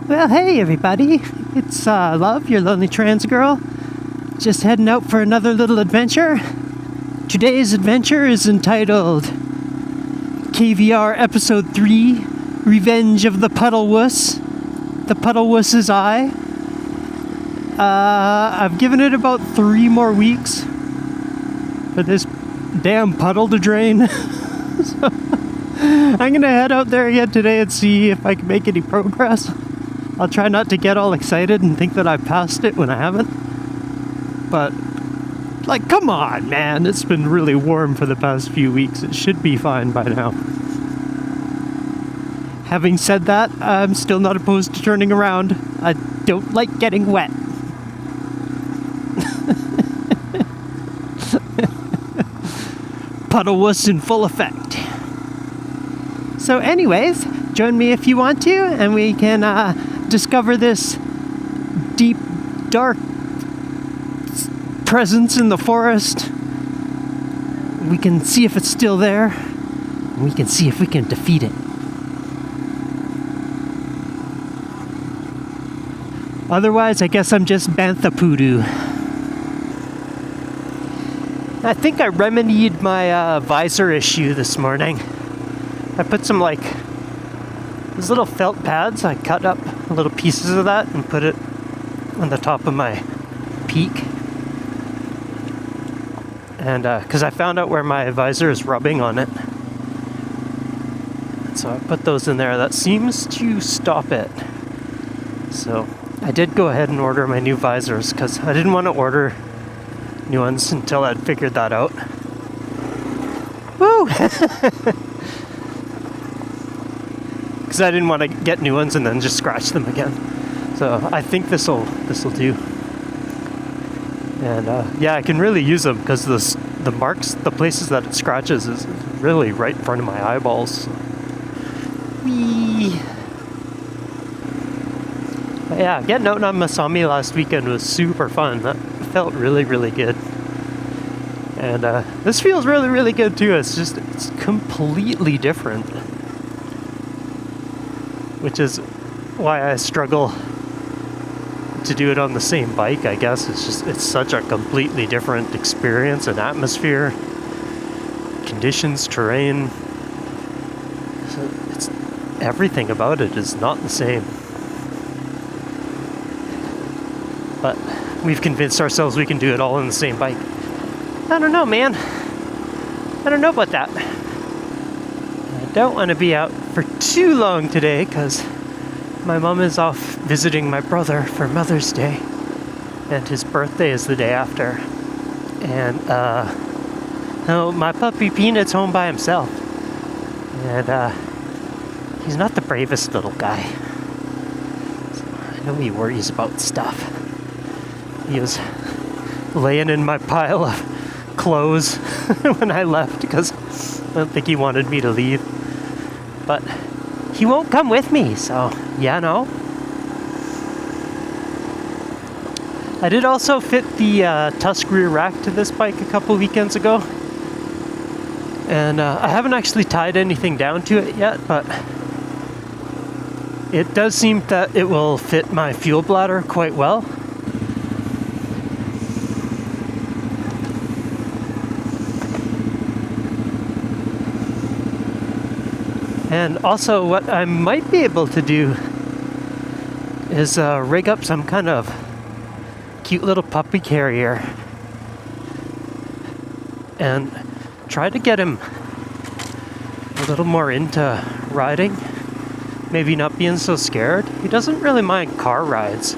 Well, hey everybody, it's Love, your lonely trans girl, just heading out for another little adventure. Today's adventure is entitled KVR Episode 3, Revenge of the Puddle Wuss, the Puddle Wuss's Eye. I've given it about 3 more weeks for this damn puddle to drain. So, I'm gonna head out there again today and see if I can make any progress. I'll try not to get all excited and think that I passed it when I haven't. But, like, come on, man. It's been really warm for the past few weeks. It should be fine by now. Having said that, I'm still not opposed to turning around. I don't like getting wet. Puddle Wuss in full effect. So anyways, join me if you want to, and we can discover this deep, dark presence in the forest. We can see if it's still there, and we can see if we can defeat it. Otherwise, I guess I'm just bantha poodoo. I think I remedied my visor issue this morning. I put some, like, these little felt pads. I cut up little pieces of that and put it on the top of my peak. And, because I found out where my visor is rubbing on it. So I put those in there. That seems to stop it. So I did go ahead and order my new visors because I didn't want to order new ones until I'd figured that out. Woo! Because I didn't want to get new ones and then just scratch them again. So I think this'll do. And yeah, I can really use them because the marks, the places that it scratches is really right in front of my eyeballs. Whee! But yeah, getting out on Masami last weekend was super fun. That felt really, really good. And this feels really, really good too. It's completely different. Which is why I struggle to do it on the same bike, I guess. It's such a completely different experience and atmosphere, conditions, terrain. So it's everything about it is not the same. But we've convinced ourselves we can do it all on the same bike. I don't know, man. I don't know about that. I don't want to be out for too long today because my mom is off visiting my brother for Mother's Day, and his birthday is the day after. And no, my puppy Peanut's home by himself, and he's not the bravest little guy. So I know he worries about stuff. He was laying in my pile of clothes when I left because I don't think he wanted me to leave. But he won't come with me, so yeah, no. I did also fit the tusk rear rack to this bike a couple weekends ago. And I haven't actually tied anything down to it yet, but it does seem that it will fit my fuel bladder quite well. And also what I might be able to do is rig up some kind of cute little puppy carrier and try to get him a little more into riding. Maybe not being so scared. He doesn't really mind car rides.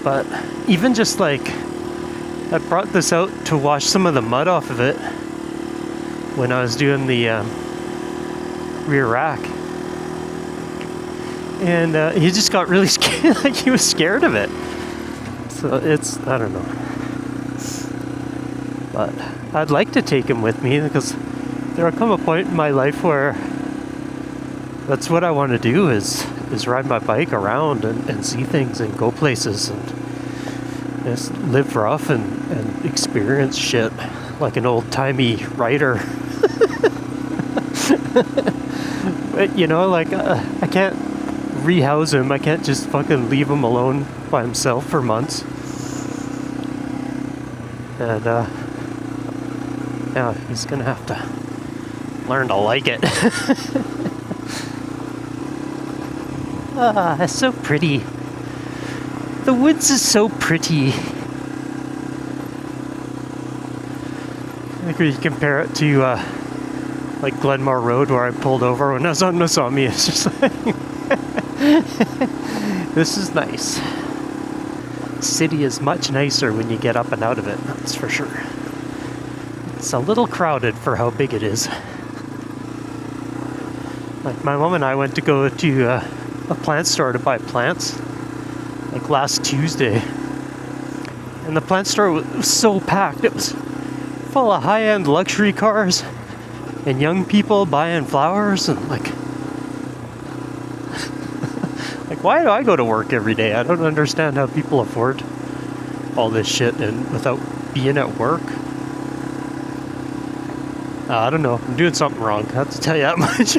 But even just like, I brought this out to wash some of the mud off of it when I was doing the rear rack, and he just got really scared. Like he was scared of it. So it's, I don't know, but I'd like to take him with me because there'll come a point in my life where that's what I want to do is ride my bike around and see things and go places and just live rough and experience shit like an old-timey rider. But, you know, like, I can't rehouse him. I can't just fucking leave him alone by himself for months. And, yeah, he's gonna have to learn to like it. Ah, it's so pretty. The woods is so pretty. I think we compare it to, like Glenmore Road where I pulled over when I was on Masami. It's just like, this is nice. City is much nicer when you get up and out of it, that's for sure. It's a little crowded for how big it is. Like my mom and I went to go to a plant store to buy plants, like last Tuesday. And the plant store was so packed. It was full of high-end luxury cars and young people buying flowers and like why do I go to work every day? I don't understand how people afford all this shit and without being at work. I don't know. I'm doing something wrong. I have to tell you that much.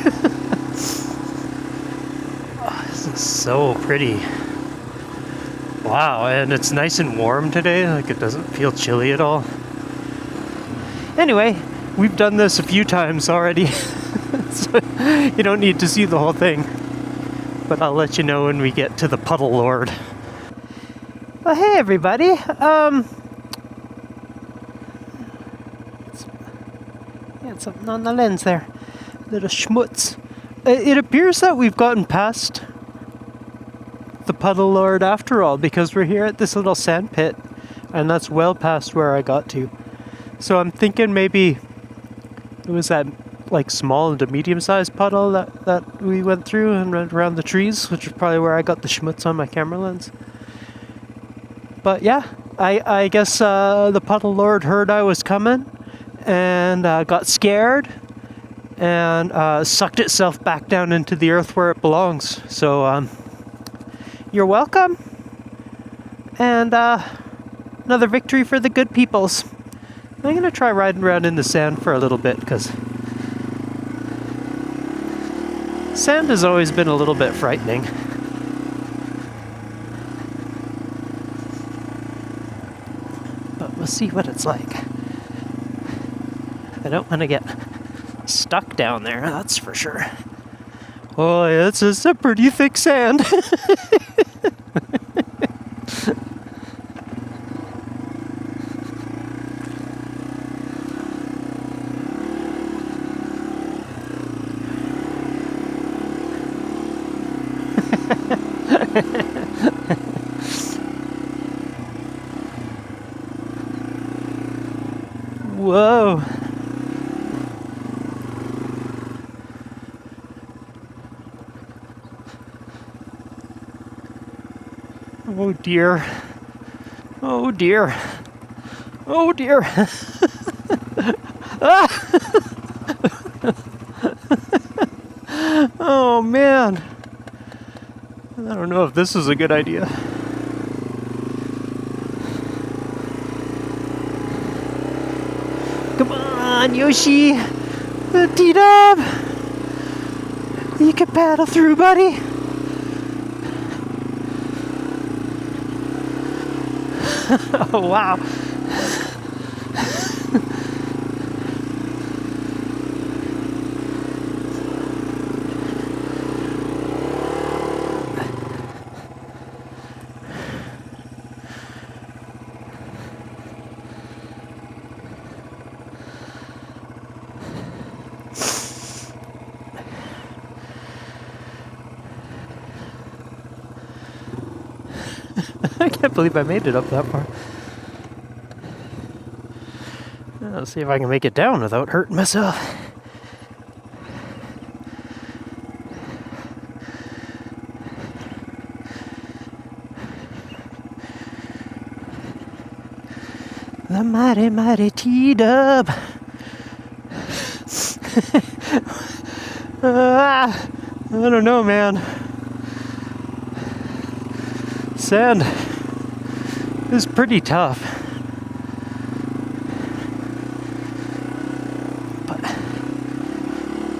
Oh, this is so pretty. Wow, and it's nice and warm today. Like it doesn't feel chilly at all. Anyway, we've done this a few times already. So you don't need to see the whole thing. But I'll let you know when we get to the Puddle Lord. Well, hey everybody. Got something on the lens there. Little schmutz. It appears that we've gotten past the Puddle Lord after all, because we're here at this little sand pit, and that's well past where I got to. So I'm thinking maybe it was that like small to medium-sized puddle that we went through and went around the trees, which is probably where I got the schmutz on my camera lens. But yeah, I guess the Puddle Lord heard I was coming and got scared and sucked itself back down into the earth where it belongs. So you're welcome, and another victory for the good peoples. I'm gonna try riding around in the sand for a little bit, because sand has always been a little bit frightening. But we'll see what it's like. I don't want to get stuck down there, that's for sure. Oh, yeah, it's a pretty thick sand. Whoa. Oh dear. Oh dear. Oh dear. Ah! Oh man. I don't know if this is a good idea. Come on, Yoshi! T-Dub! You can paddle through, buddy! Oh, wow! I can't believe I made it up that far. Let's see if I can make it down without hurting myself. The mighty, mighty T-Dub. I don't know, man. Sand is pretty tough. But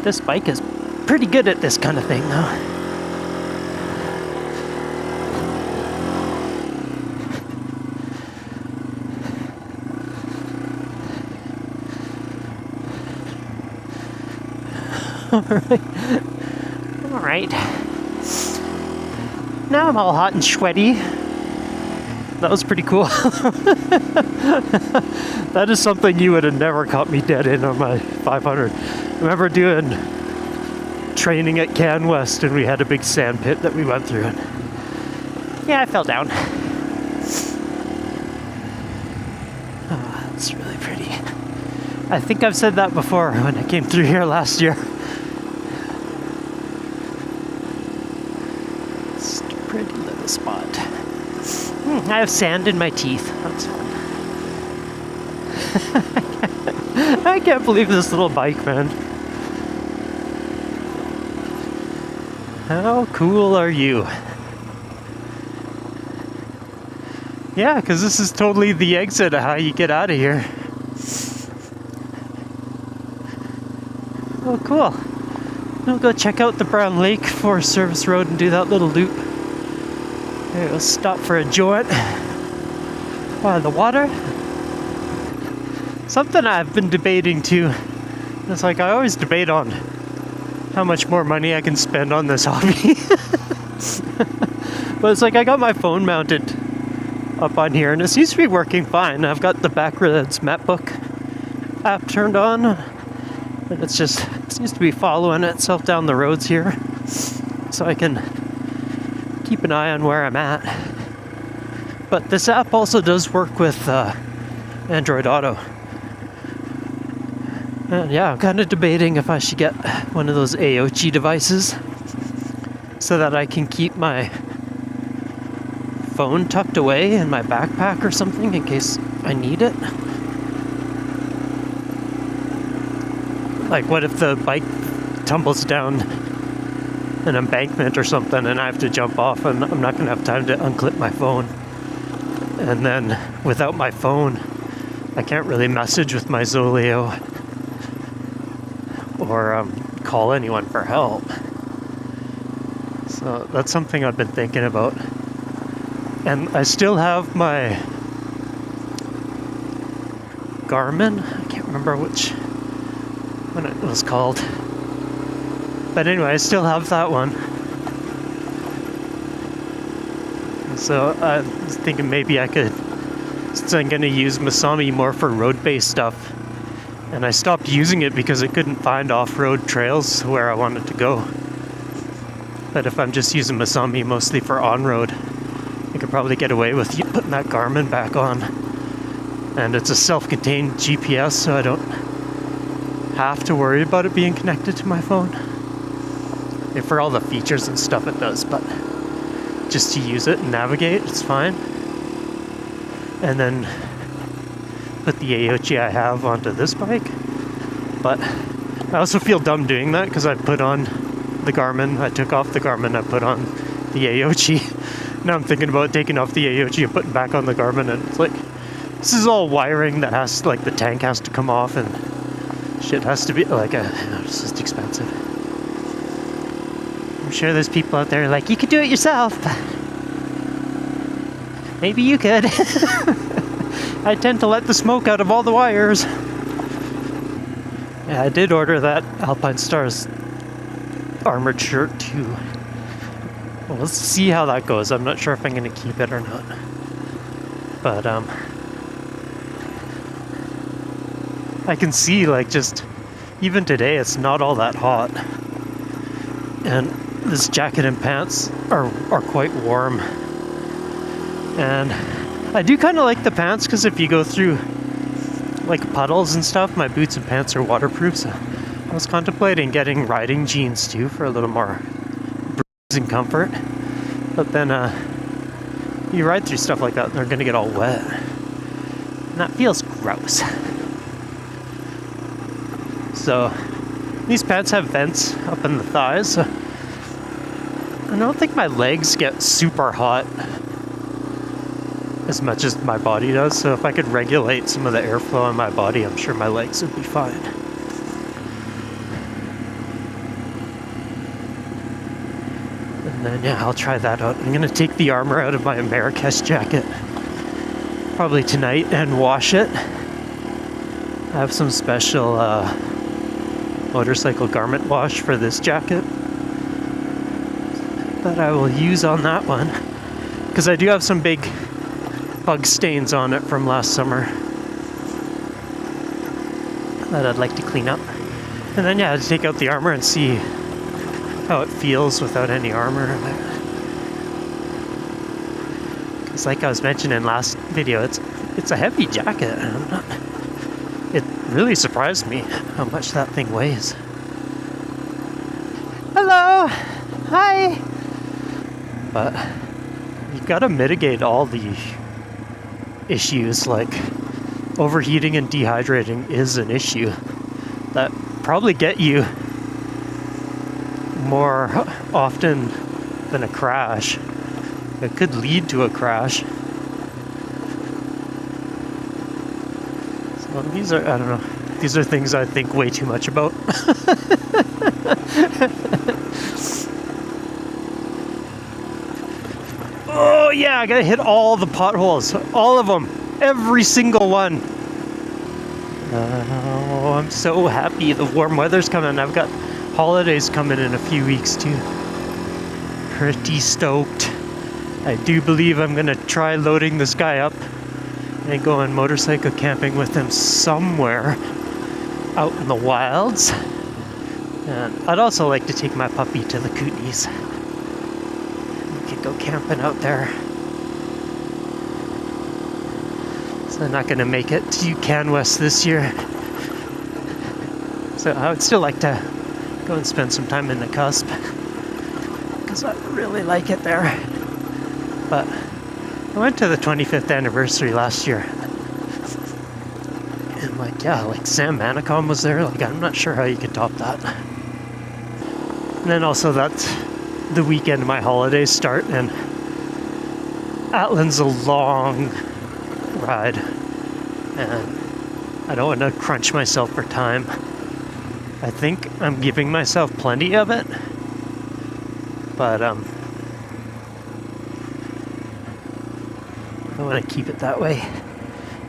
this bike is pretty good at this kind of thing, though. Alright. Now I'm all hot and sweaty. That was pretty cool. That is something you would have never caught me dead in on my 500. I remember doing training at Can West and we had a big sand pit that we went through. And yeah, I fell down. Oh, it's really pretty. I think I've said that before when I came through here last year. It's a pretty little spot. I have sand in my teeth. That's fun. I can't believe this little bike, man. How cool are you? Yeah, because this is totally the exit of how you get out of here. Oh, cool. We'll go check out the Brown Lake Forest Service Road and do that little loop. Okay, we'll stop for a joint by the water. Something I've been debating too. It's like I always debate on how much more money I can spend on this hobby. But it's like I got my phone mounted up on here and it seems to be working fine. I've got the Backroads Mapbook app turned on and it seems to be following itself down the roads here so I can keep an eye on where I'm at. But this app also does work with Android Auto. And yeah, I'm kind of debating if I should get one of those AOG devices so that I can keep my phone tucked away in my backpack or something in case I need it. Like, what if the bike tumbles down an embankment or something and I have to jump off and I'm not going to have time to unclip my phone? And then without my phone, I can't really message with my Zoleo or call anyone for help. So that's something I've been thinking about. And I still have my Garmin. I can't remember which one it was called. But anyway, I still have that one. So I was thinking maybe I could, since I'm going to use Masami more for road-based stuff, and I stopped using it because I couldn't find off-road trails where I wanted to go. But if I'm just using Masami mostly for on-road, I could probably get away with putting that Garmin back on. And it's a self-contained GPS, so I don't have to worry about it being connected to my phone. And for all the features and stuff it does, but just to use it and navigate, it's fine. And then put the AOG I have onto this bike. But I also feel dumb doing that because I put on the Garmin, I took off the Garmin, I put on the AOG. Now I'm thinking about taking off the AOG and putting back on the Garmin, and it's like, this is all wiring that has, like, the tank has to come off and shit has to be, like, it's just expensive. I'm sure there's people out there like, you could do it yourself. Maybe you could. I tend to let the smoke out of all the wires. Yeah, I did order that Alpine Stars armored shirt too. Well, let's see how that goes. I'm not sure if I'm going to keep it or not. But, I can see, like, just, even today, it's not all that hot. And this jacket and pants are quite warm. And I do kind of like the pants, because if you go through, like, puddles and stuff, my boots and pants are waterproof, so I was contemplating getting riding jeans, too, for a little more breeze and comfort. But then, you ride through stuff like that, and they're going to get all wet. And that feels gross. So, these pants have vents up in the thighs, so I don't think my legs get super hot as much as my body does, so if I could regulate some of the airflow in my body, I'm sure my legs would be fine. And then, yeah, I'll try that out. I'm gonna take the armor out of my Marrakesh jacket probably tonight and wash it. I have some special motorcycle garment wash for this jacket that I will use on that one, because I do have some big bug stains on it from last summer that I'd like to clean up. And then, yeah, I'd take out the armor and see how it feels without any armor. Because like I was mentioning last video, it's a heavy jacket. It really surprised me how much that thing weighs. Hello! Hi! But you gotta mitigate all the issues, like overheating and dehydrating is an issue that probably get you more often than a crash. It could lead to a crash. So these are, I don't know, these are things I think way too much about. Oh yeah, I gotta hit all the potholes, all of them, every single one. Oh, I'm so happy the warm weather's coming. I've got holidays coming in a few weeks too. Pretty stoked. I do believe I'm gonna try loading this guy up and going motorcycle camping with him somewhere out in the wilds. And I'd also like to take my puppy to the Kootenays. We could go camping out there. So I'm not gonna make it to Wuss this year. So I would still like to go and spend some time in the Cusp, because I really like it there. But I went to the 25th anniversary last year. And like, yeah, like Sam Manicom was there. Like, I'm not sure how you could top that. And then also that's the weekend my holidays start, and Atlin's a long ride. And I don't want to crunch myself for time. I think I'm giving myself plenty of it. But, I want to keep it that way,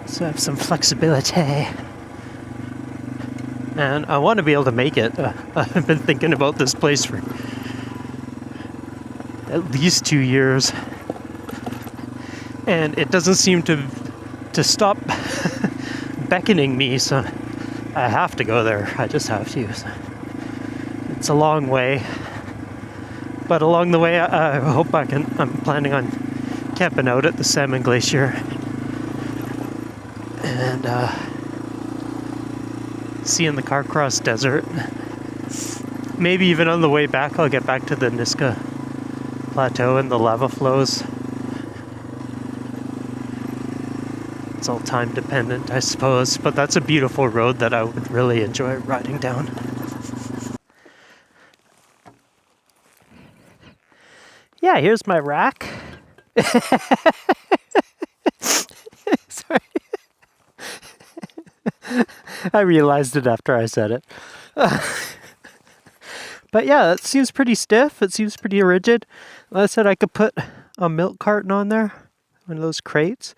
so I have some flexibility. And I want to be able to make it. I've been thinking about this place for at least 2 years, and it doesn't seem to stop beckoning me, so I have to go there. I just have to. So it's a long way, but along the way I hope I'm planning on camping out at the Salmon Glacier, and seeing the Carcross Desert. Maybe even on the way back I'll get back to the Niska Plateau and the lava flows. It's all time dependent, I suppose, but that's a beautiful road that I would really enjoy riding down. Yeah, here's my rack. Sorry. I realized it after I said it. But yeah, it seems pretty stiff. It seems pretty rigid. Like I said, I could put a milk carton on there, one of those crates,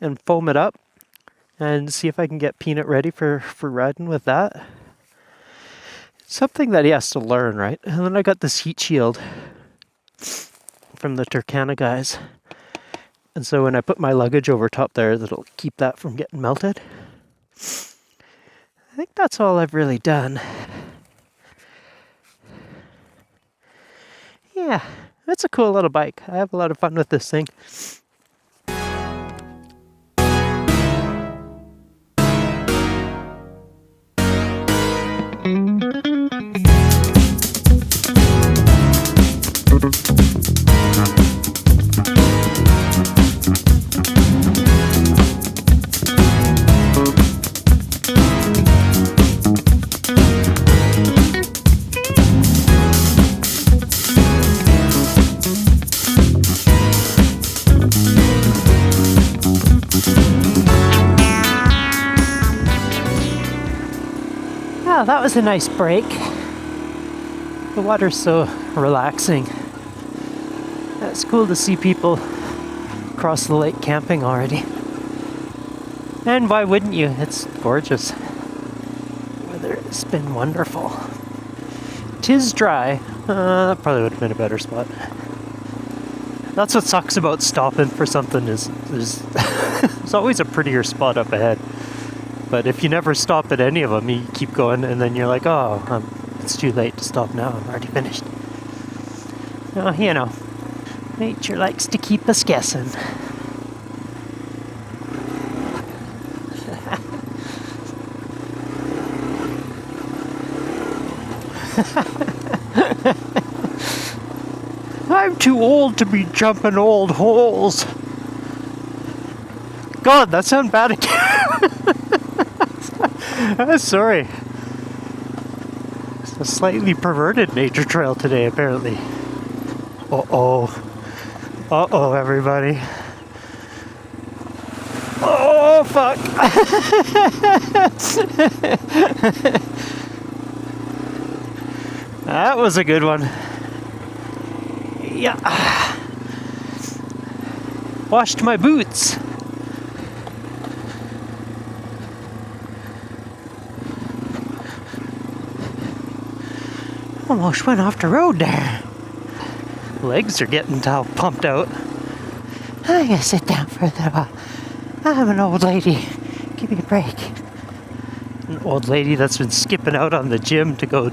and foam it up and see if I can get Peanut ready for riding with that. Something that he has to learn, right? And then I got this heat shield from the Turkana guys. And so when I put my luggage over top there, that'll keep that from getting melted. I think that's all I've really done. Yeah, it's a cool little bike. I have a lot of fun with this thing. Wow, that was a nice break. The water's so relaxing. It's cool to see people across the lake camping already. And why wouldn't you? It's gorgeous. The weather has been wonderful. 'tis dry. That probably would have been a better spot. That's what sucks about stopping for something is there's there's always a prettier spot up ahead. But if you never stop at any of them, you keep going, and then you're like, oh, it's too late to stop now. I'm already finished. Oh, you know, nature likes to keep us guessing. I'm too old to be jumping old holes. God, that sounded bad again. Sorry. It's a slightly perverted nature trail today, apparently. Uh-oh. Uh-oh, everybody. Oh, fuck. That was a good one. Yeah. Washed my boots. Almost went off the road there. Legs are getting all pumped out. I'm gonna sit down for a little while. I'm an old lady. Give me a break. An old lady that's been skipping out on the gym to go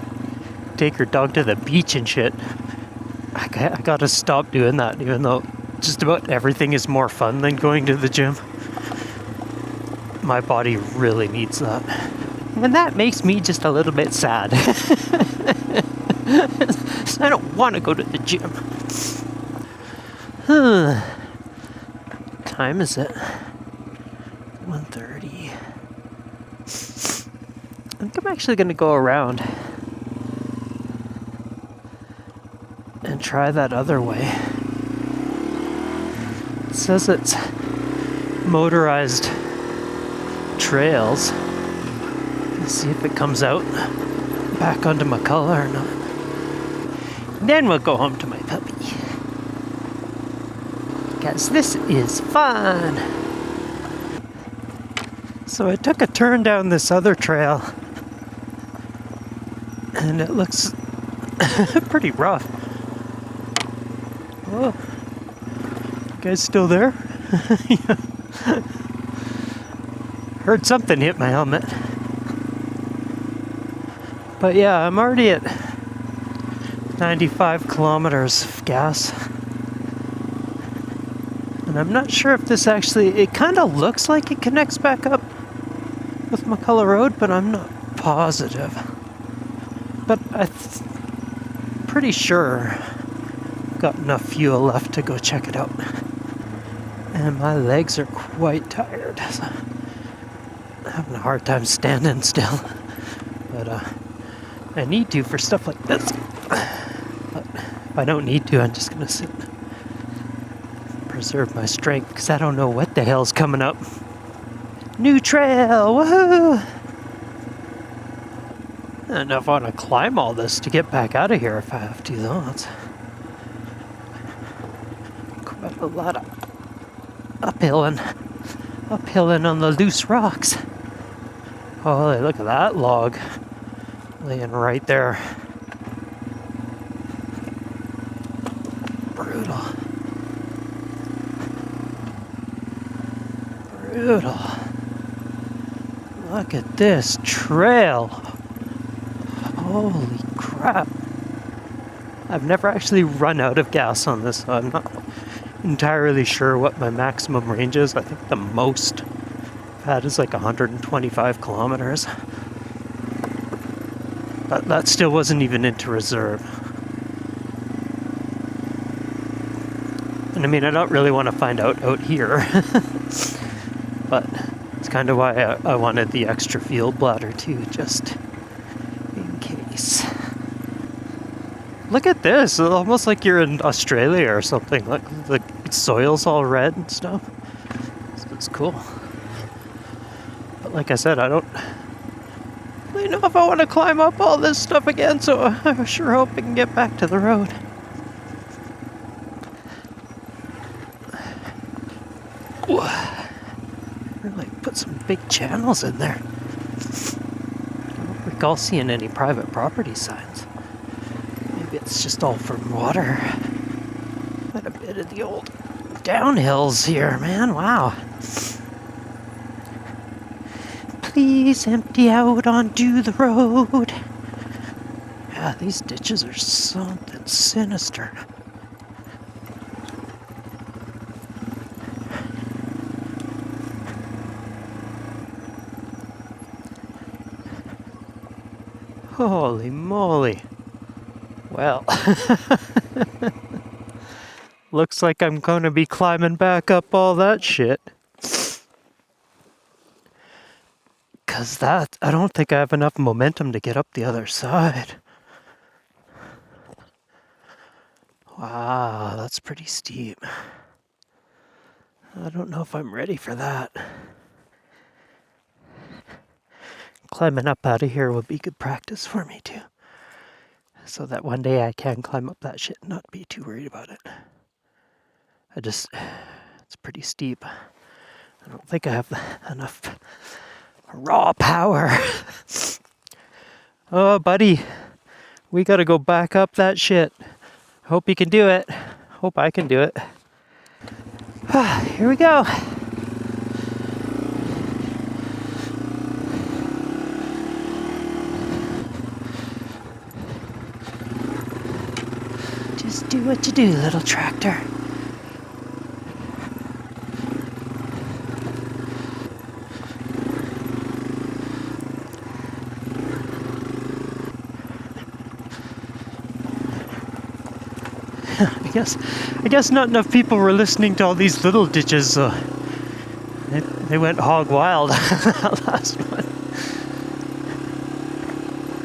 take her dog to the beach and shit. I gotta stop doing that, even though just about everything is more fun than going to the gym. My body really needs that. And that makes me just a little bit sad. I don't want to go to the gym. What time is it? 1:30. I think I'm actually going to go around and try that other way. It says it's motorized trails. Let's see if it comes out back onto McCullough or not. Then we'll go home to my puppy. Because this is fun. So I took a turn down this other trail. And it looks pretty rough. Oh, you guys still there? Yeah. Heard something hit my helmet. But yeah, I'm already at 95 kilometers of gas. And I'm not sure if this actually, it kind of looks like it connects back up with McCullough Road, but I'm not positive. But I'm pretty sure I've got enough fuel left to go check it out. And my legs are quite tired. So I'm having a hard time standing still. But I need to for stuff like this. But if I don't need to, I'm just gonna sit. Preserve my strength, because I don't know what the hell's coming up. New trail! Woohoo! I don't know if I want to climb all this to get back out of here if I have to, though. That's quite a lot of uphilling on the loose rocks. Oh, look at that log laying right there. Brutal. Brutal. Look at this trail. Holy crap. I've never actually run out of gas on this, so I'm not entirely sure what my maximum range is. I think the most I've had is like 125 kilometers. But that still wasn't even into reserve. And I mean, I don't really want to find out here. But it's kind of why I wanted the extra fuel bladder too, just in case. Look at this, it's almost like you're in Australia or something. Like the soil's all red and stuff. So it's cool. But like I said, I don't really know if I want to climb up all this stuff again, so I sure hope I can get back to the road. Like put some big channels in there. I don't recall seeing any private property signs. It's just all from water. Quite a bit of the old downhills here, man. Wow. Please empty out onto the road. Yeah, these ditches are something sinister. Holy moly. Well, looks like I'm gonna be climbing back up all that shit. Cause that, I don't think I have enough momentum to get up the other side. Wow, that's pretty steep. I don't know if I'm ready for that. Climbing up out of here would be good practice for me too. So that one day I can climb up that shit and not be too worried about it. It's pretty steep. I don't think I have enough raw power. Oh, buddy, we gotta go back up that shit. Hope you can do it. Hope I can do it. Here we go. Just do what you do, little tractor. I guess not enough people were listening to all these little ditches, so they went hog wild that last one.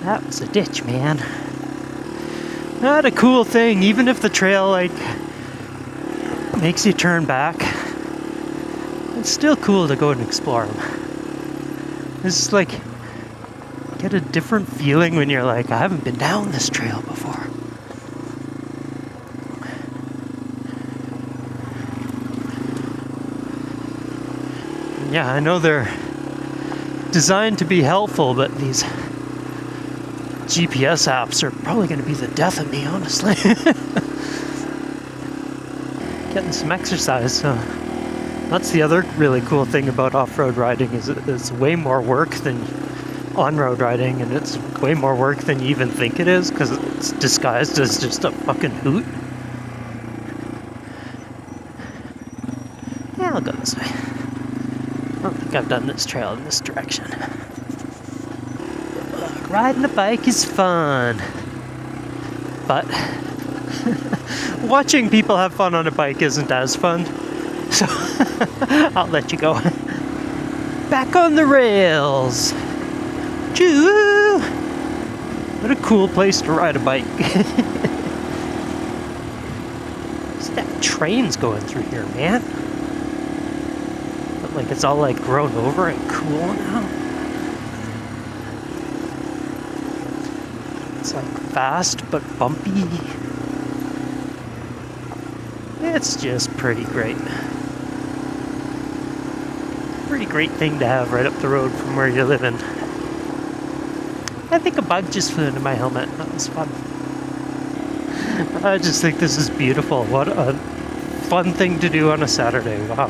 That was a ditch, man. Not a cool thing, even if the trail like makes you turn back. It's still cool to go and explore them. It's like get a different feeling when you're like, I haven't been down this trail before. Yeah, I know they're designed to be helpful, but these GPS apps are probably going to be the death of me, honestly. Getting some exercise, so that's the other really cool thing about off-road riding is it's way more work than on-road riding, and it's way more work than you even think it is because it's disguised as just a fucking hoot. Yeah, I'll go this way. I don't think I've done this trail in this direction. Riding a bike is fun, but watching people have fun on a bike isn't as fun, so I'll let you go. Back on the rails! Choo! What a cool place to ride a bike. See that train's going through here, man. But like it's all like grown over and cool now. It's like fast but bumpy. It's just pretty great. Pretty great thing to have right up the road from where you're living. I think a bug just flew into my helmet. That was fun. I just think this is beautiful. What a fun thing to do on a Saturday. Wow.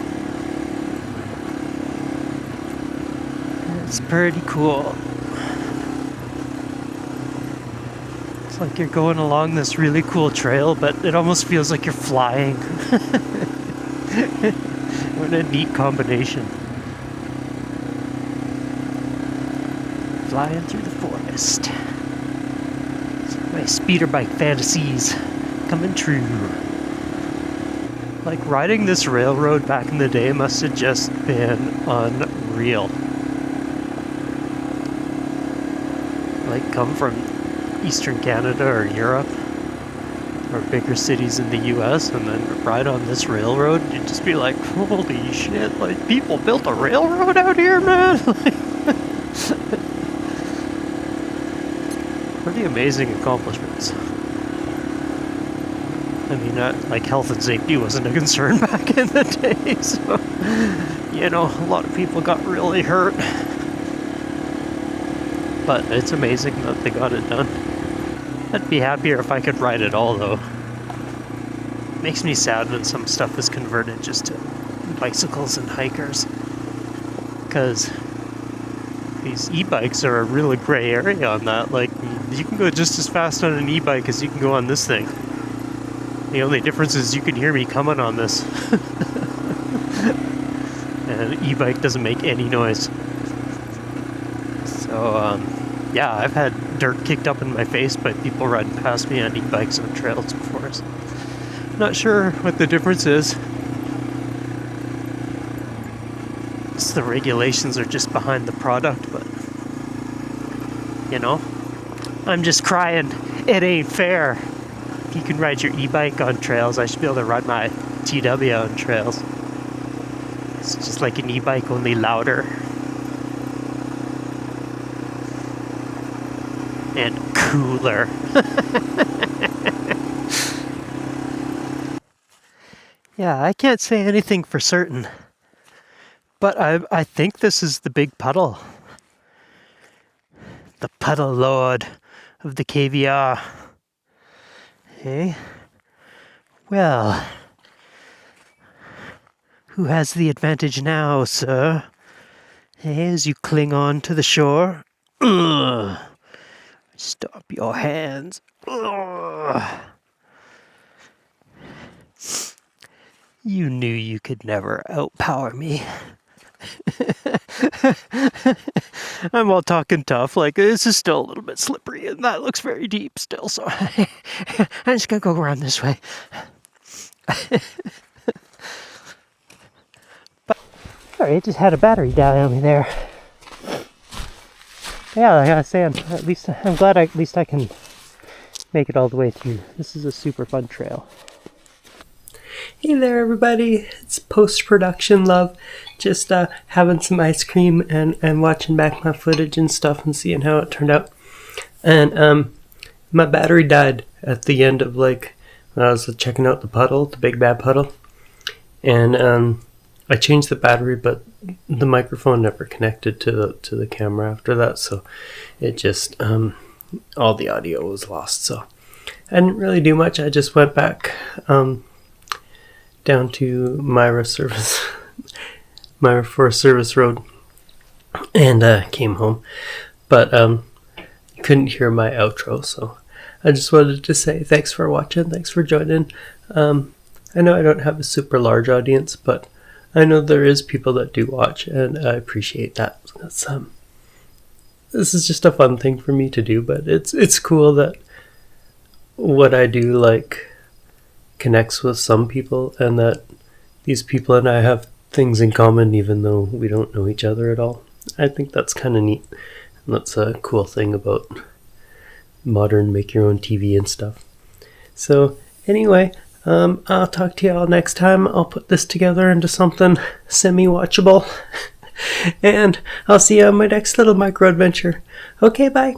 It's pretty cool. Like you're going along this really cool trail, but it almost feels like you're flying. What a neat combination. Flying through the forest. My speeder bike fantasies coming true. Like riding this railroad back in the day must have just been unreal. Like come from Eastern Canada or Europe or bigger cities in the US and then ride on this railroad, you'd just be like, holy shit, like people built a railroad out here, man. Pretty amazing accomplishments. I mean, like health and safety wasn't a concern back in the day, so you know, a lot of people got really hurt. But it's amazing that they got it done. I'd be happier if I could ride it all, though. Makes me sad when some stuff is converted just to bicycles and hikers. Because these e-bikes are a really gray area on that. Like, you can go just as fast on an e-bike as you can go on this thing. The only difference is you can hear me coming on this. And an e-bike doesn't make any noise. So, yeah, I've had dirt kicked up in my face by people riding past me on e-bikes on trails before. So not sure what the difference is. It's the regulations are just behind the product, but, you know, I'm just crying, it ain't fair. If you can ride your e-bike on trails, I should be able to ride my TW on trails. It's just like an e-bike, only louder. And cooler. Yeah, I can't say anything for certain. But I think this is the big puddle. The Puddle Lord of the KVR. Hey? Well, who has the advantage now, sir? Hey, as you cling on to the shore. Ugh. Stop your hands. Ugh. You knew you could never outpower me. I'm all talking tough, like this is still a little bit slippery and that looks very deep still, so I'm just gonna go around this way. But, sorry, it just had a battery die on me there. Yeah, like I was saying, at least I'm glad at least I can make it all the way through. This is a super fun trail. Hey there everybody, it's post-production love. Just having some ice cream and watching back my footage and stuff and seeing how it turned out. And my battery died at the end of like, when I was checking out the puddle, the big bad puddle. And I changed the battery, but the microphone never connected to the camera after that. So it just, all the audio was lost. So I didn't really do much. I just went back down to Myra Forest Service Road and came home, but you couldn't hear my outro, so I just wanted to say thanks for watching, thanks for joining. I know I don't have a super large audience, but I know there is people that do watch, and I appreciate that. That's this is just a fun thing for me to do, but it's cool that what I do like connects with some people, and that these people and I have things in common even though we don't know each other at all. I think that's kind of neat, and that's a cool thing about modern make your own TV and stuff. So anyway, I'll talk to you all next time. I'll put this together into something semi-watchable and I'll see you on my next little micro adventure. Okay, bye.